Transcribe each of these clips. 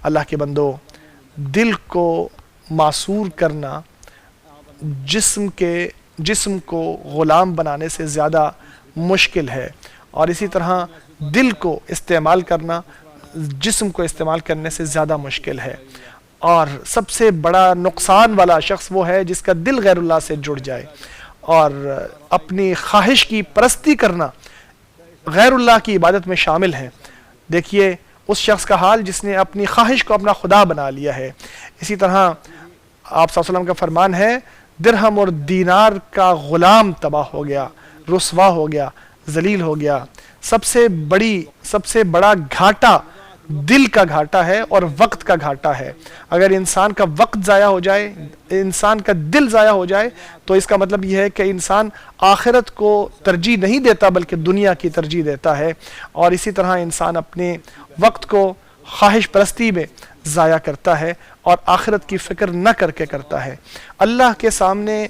اللہ کے بندو، دل کو معصور کرنا جسم کو غلام بنانے سے زیادہ مشکل ہے، اور اسی طرح دل کو استعمال کرنا جسم کو استعمال کرنے سے زیادہ مشکل ہے۔ اور سب سے بڑا نقصان والا شخص وہ ہے جس کا دل غیر اللہ سے جڑ جائے، اور اپنی خواہش کی پرستی کرنا غیر اللہ کی عبادت میں شامل ہے۔ دیکھیے اس شخص کا حال جس نے اپنی خواہش کو اپنا خدا بنا لیا ہے۔ اسی طرح آپ صلی اللہ علیہ وسلم کا فرمان ہے، درہم اور دینار کا غلام تباہ ہو گیا، رسوا ہو گیا، ذلیل ہو گیا۔ سب سے بڑا گھاٹا دل کا گھاٹا ہے اور وقت کا گھاٹا ہے۔ اگر انسان کا وقت ضائع ہو جائے، انسان کا دل ضائع ہو جائے، تو اس کا مطلب یہ ہے کہ انسان آخرت کو ترجیح نہیں دیتا بلکہ دنیا کی ترجیح دیتا ہے، اور اسی طرح انسان اپنے وقت کو خواہش پرستی میں ضائع کرتا ہے اور آخرت کی فکر نہ کر کے کرتا ہے۔ اللہ کے سامنے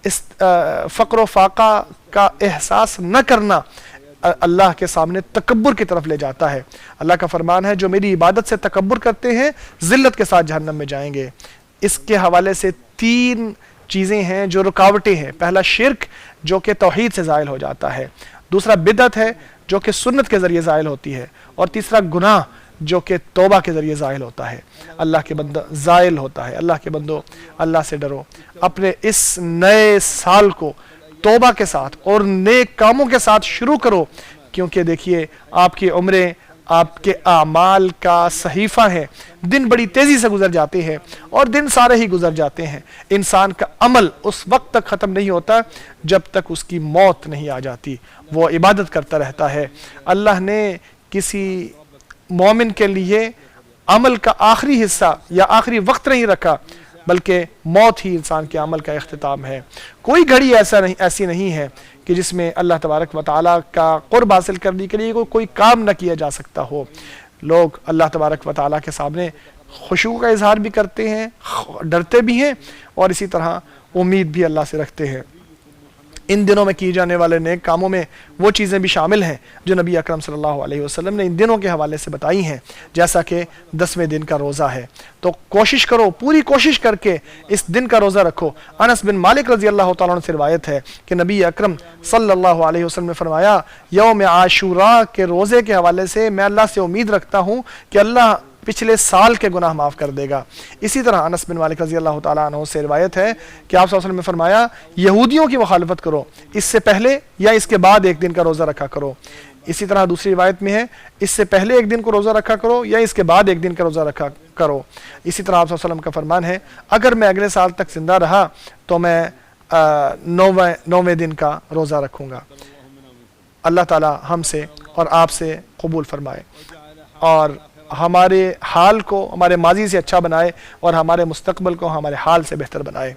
اس فقر و فاقہ کا احساس نہ کرنا اللہ کے سامنے تکبر کی طرف لے جاتا ہے۔ اللہ کا فرمان ہے، جو میری عبادت سے تکبر کرتے ہیں ذلت کے ساتھ جہنم میں جائیں گے۔ اس کے حوالے سے 3 چیزیں ہیں جو رکاوٹیں ہیں۔ پہلا شرک جو کہ توحید سے زائل ہو جاتا ہے، دوسرا بدعت ہے جو کہ سنت کے ذریعے زائل ہوتی ہے، اور تیسرا گناہ جو کہ توبہ کے ذریعے زائل ہوتا ہے، اللہ کے بندہ زائل ہوتا ہے۔ اللہ کے بندو، اللہ سے ڈرو، اپنے اس نئے سال کو توبہ کے ساتھ اور نیک کاموں کے ساتھ شروع کرو، کیونکہ دیکھیے آپ کی عمریں آپ کے اعمال کا صحیفہ ہے۔ دن بڑی تیزی سے گزر جاتے ہیں اور دن سارے ہی گزر جاتے ہیں۔ انسان کا عمل اس وقت تک ختم نہیں ہوتا جب تک اس کی موت نہیں آ جاتی، وہ عبادت کرتا رہتا ہے۔ اللہ نے کسی مومن کے لیے عمل کا آخری حصہ یا آخری وقت نہیں رکھا، بلکہ موت ہی انسان کے عمل کا اختتام ہے۔ کوئی گھڑی ایسی نہیں ہے کہ جس میں اللہ تبارک و تعالیٰ کا قرب حاصل کرنے کے لیے کوئی کام نہ کیا جا سکتا ہو۔ لوگ اللہ تبارک و تعالیٰ کے سامنے خشوع کا اظہار بھی کرتے ہیں، ڈرتے بھی ہیں، اور اسی طرح امید بھی اللہ سے رکھتے ہیں۔ ان دنوں میں کیے جانے والے نیک کاموں میں وہ چیزیں بھی شامل ہیں جو نبی اکرم صلی اللہ علیہ وسلم نے ان دنوں کے حوالے سے بتائی ہیں، جیسا کہ 10ویں دن کا روزہ ہے۔ تو کوشش کرو، پوری کوشش کر کے اس دن کا روزہ رکھو۔ انس بن مالک رضی اللہ تعالیٰ عنہ سے روایت ہے کہ نبی اکرم صلی اللہ علیہ وسلم نے فرمایا، یوم عاشوراء کے روزے کے حوالے سے میں اللہ سے امید رکھتا ہوں کہ اللہ پچھلے سال کے گناہ معاف کر دے گا۔ اسی طرح انس بن مالک رضی اللہ تعالیٰ عنہ سے روایت ہے کہ آپ صلی اللہ علیہ وسلم نے فرمایا، یہودیوں کی مخالفت کرو، اس سے پہلے یا اس کے بعد ایک دن کا روزہ رکھا کرو۔ اسی طرح دوسری روایت میں ہے، اس سے پہلے ایک دن کو روزہ رکھا کرو یا اس کے بعد ایک دن کا روزہ رکھا کرو۔ اسی طرح آپ صلی اللہ علیہ وسلم کا فرمان ہے، اگر میں اگلے سال تک زندہ رہا تو میں 9ویں دن کا روزہ رکھوں گا۔ اللہ تعالی ہم سے اور آپ سے قبول فرمائے، اور ہمارے حال کو ہمارے ماضی سے اچھا بنائے، اور ہمارے مستقبل کو ہمارے حال سے بہتر بنائے۔